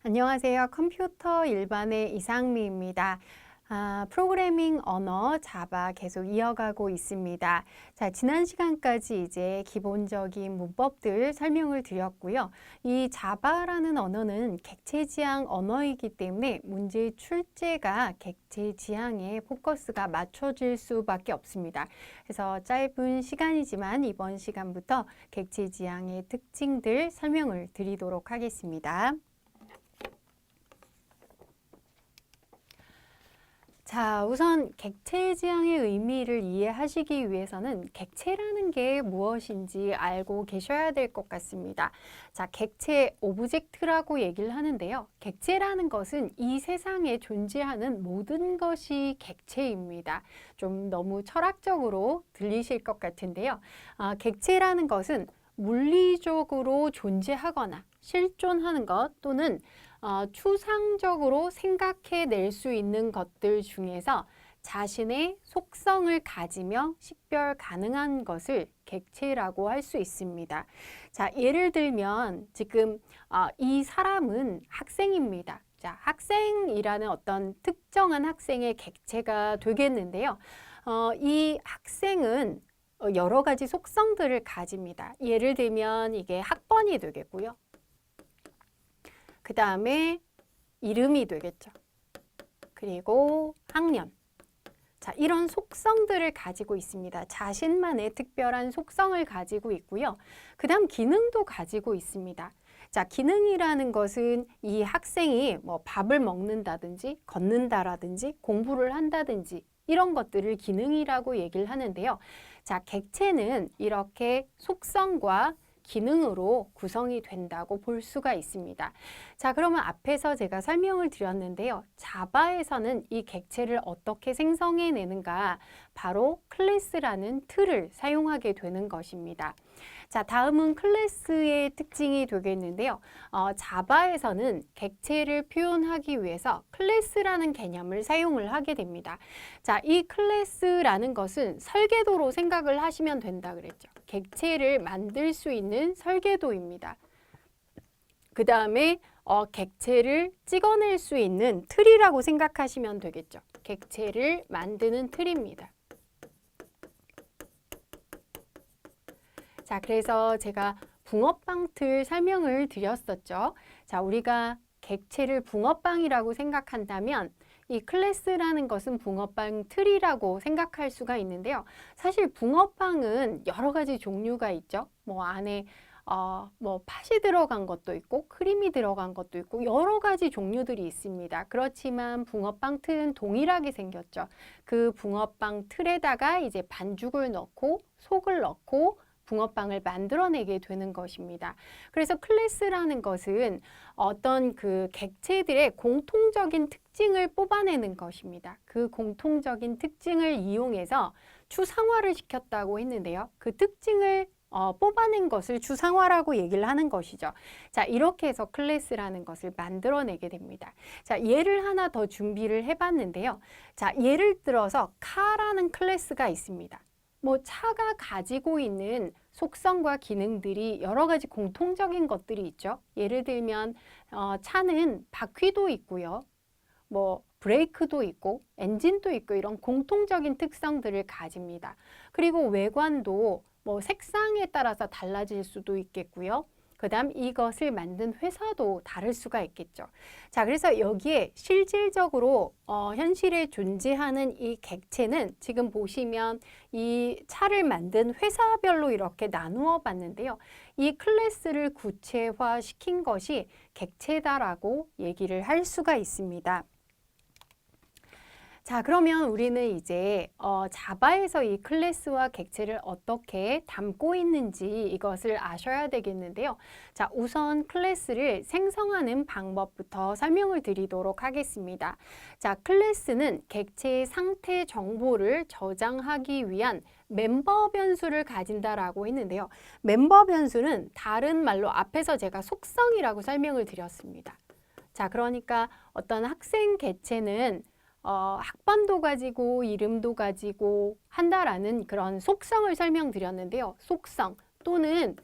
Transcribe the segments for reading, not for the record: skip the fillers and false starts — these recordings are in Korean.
안녕하세요. 컴퓨터 일반의 이상미입니다. 프로그래밍 언어 자바 계속 이어가고 있습니다. 자, 지난 시간까지 이제 기본적인 문법들 설명을 드렸고요. 이 자바라는 언어는 객체 지향 언어이기 때문에 문제 출제가 객체 지향에 포커스가 맞춰질 수밖에 없습니다. 그래서 짧은 시간이지만 이번 시간부터 객체 지향의 특징들 설명을 드리도록 하겠습니다. 자, 우선 객체 지향의 의미를 이해하시기 위해서는 객체라는 게 무엇인지 알고 계셔야 될 것 같습니다. 자, 객체 오브젝트라고 얘기를 하는데요. 객체라는 것은 이 세상에 존재하는 모든 것이 객체입니다. 좀 너무 철학적으로 들리실 것 같은데요. 객체라는 것은 물리적으로 존재하거나 실존하는 것 또는 추상적으로 생각해낼 수 있는 것들 중에서 자신의 속성을 가지며 식별 가능한 것을 객체라고 할 수 있습니다. 자, 예를 들면 지금 이 사람은 학생입니다. 자, 학생이라는 어떤 특정한 학생의 객체가 되겠는데요. 이 학생은 여러 가지 속성들을 가집니다. 예를 들면 이게 학번이 되겠고요. 그 다음에 이름이 되겠죠. 그리고 학년. 자, 이런 속성들을 가지고 있습니다. 자신만의 특별한 속성을 가지고 있고요. 그 다음 기능도 가지고 있습니다. 자, 기능이라는 것은 이 학생이 뭐 밥을 먹는다든지 걷는다라든지 공부를 한다든지 이런 것들을 기능이라고 얘기를 하는데요. 자, 객체는 이렇게 속성과 기능으로 구성이 된다고 볼 수가 있습니다. 자, 그러면 앞에서 제가 설명을 드렸는데요. 자바에서는 이 객체를 어떻게 생성해내는가? 바로 클래스라는 틀을 사용하게 되는 것입니다. 자, 다음은 클래스의 특징이 되겠는데요. 자바에서는 객체를 표현하기 위해서 클래스라는 개념을 사용을 하게 됩니다. 자, 이 클래스라는 것은 설계도로 생각을 하시면 된다 그랬죠. 객체를 만들 수 있는 설계도입니다. 그 다음에 객체를 찍어낼 수 있는 틀이라고 생각하시면 되겠죠. 객체를 만드는 틀입니다. 자, 그래서 제가 붕어빵 틀 설명을 드렸었죠. 자, 우리가 객체를 붕어빵이라고 생각한다면 이 클래스라는 것은 붕어빵 틀이라고 생각할 수가 있는데요. 사실 붕어빵은 여러 가지 종류가 있죠. 뭐 안에 뭐 팥이 들어간 것도 있고 크림이 들어간 것도 있고 여러 가지 종류들이 있습니다. 그렇지만 붕어빵 틀은 동일하게 생겼죠. 그 붕어빵 틀에다가 이제 반죽을 넣고 속을 넣고 붕어빵을 만들어내게 되는 것입니다. 그래서 클래스라는 것은 어떤 그 객체들의 공통적인 특징을 뽑아내는 것입니다. 그 공통적인 특징을 이용해서 추상화를 시켰다고 했는데요. 그 특징을 뽑아낸 것을 추상화라고 얘기를 하는 것이죠. 자, 이렇게 해서 클래스라는 것을 만들어내게 됩니다. 자, 예를 하나 더 준비를 해봤는데요. 자, 예를 들어서 카라는 클래스가 있습니다. 뭐 차가 가지고 있는 속성과 기능들이 여러 가지 공통적인 것들이 있죠. 예를 들면 차는 바퀴도 있고요. 뭐 브레이크도 있고 엔진도 있고 이런 공통적인 특성들을 가집니다. 그리고 외관도 뭐 색상에 따라서 달라질 수도 있겠고요. 그 다음 이것을 만든 회사도 다를 수가 있겠죠. 자, 그래서 여기에 실질적으로 현실에 존재하는 이 객체는 지금 보시면 이 차를 만든 회사별로 이렇게 나누어 봤는데요. 이 클래스를 구체화시킨 것이 객체다라고 얘기를 할 수가 있습니다. 자, 그러면 우리는 이제 자바에서 이 클래스와 객체를 어떻게 담고 있는지 이것을 아셔야 되겠는데요. 자, 우선 클래스를 생성하는 방법부터 설명을 드리도록 하겠습니다. 자, 클래스는 객체의 상태 정보를 저장하기 위한 멤버 변수를 가진다라고 했는데요. 멤버 변수는 다른 말로 앞에서 제가 속성이라고 설명을 드렸습니다. 자, 그러니까 어떤 학생 객체는 학번도 가지고 이름도 가지고 한다라는 그런 속성을 설명드렸는데요. 속성 또는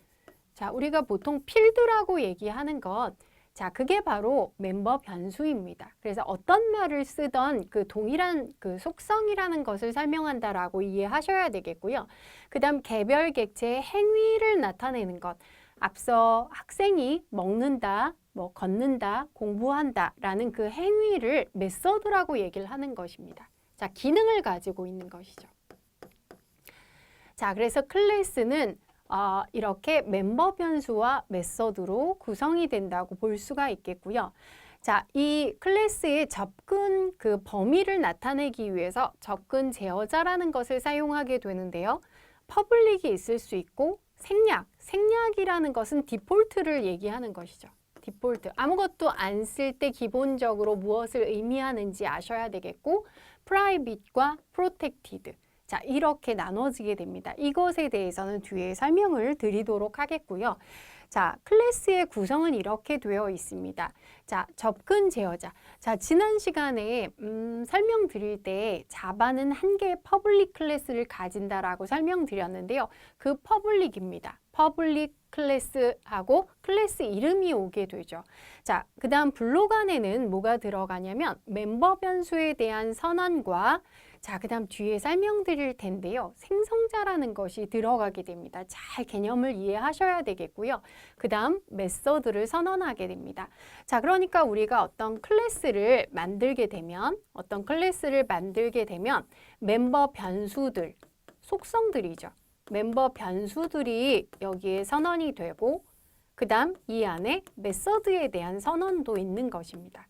자, 우리가 보통 필드라고 얘기하는 것 자, 그게 바로 멤버 변수입니다. 그래서 어떤 말을 쓰던 그 동일한 그 속성이라는 것을 설명한다라고 이해하셔야 되겠고요. 그 다음 개별 객체의 행위를 나타내는 것. 앞서 학생이 먹는다, 뭐 걷는다, 공부한다 라는 그 행위를 메서드라고 얘기를 하는 것입니다. 자, 기능을 가지고 있는 것이죠. 자, 그래서 클래스는 이렇게 멤버 변수와 메서드로 구성이 된다고 볼 수가 있겠고요. 자, 이 클래스의 접근 그 범위를 나타내기 위해서 접근 제어자라는 것을 사용하게 되는데요. 퍼블릭이 있을 수 있고 생략이라는 것은 디폴트를 얘기하는 것이죠. 디폴트. 아무것도 안 쓸 때 기본적으로 무엇을 의미하는지 아셔야 되겠고, 프라이빗과 프로텍티드. 자, 이렇게 나눠지게 됩니다. 이것에 대해서는 뒤에 설명을 드리도록 하겠고요. 자, 클래스의 구성은 이렇게 되어 있습니다. 자, 접근 제어자. 자, 지난 시간에 설명드릴 때 자바는 한 개의 퍼블릭 클래스를 가진다라고 설명드렸는데요. 그 퍼블릭입니다. 퍼블릭 클래스하고 클래스 이름이 오게 되죠. 자, 그 다음 블록 안에는 뭐가 들어가냐면 멤버 변수에 대한 선언과 자, 그 다음 뒤에 설명드릴 텐데요. 생성자라는 것이 들어가게 됩니다. 잘 개념을 이해하셔야 되겠고요. 그 다음 메서드를 선언하게 됩니다. 자, 그러니까 우리가 어떤 클래스를 만들게 되면 멤버 변수들, 속성들이죠. 멤버 변수들이 여기에 선언이 되고 그 다음 이 안에 메서드에 대한 선언도 있는 것입니다.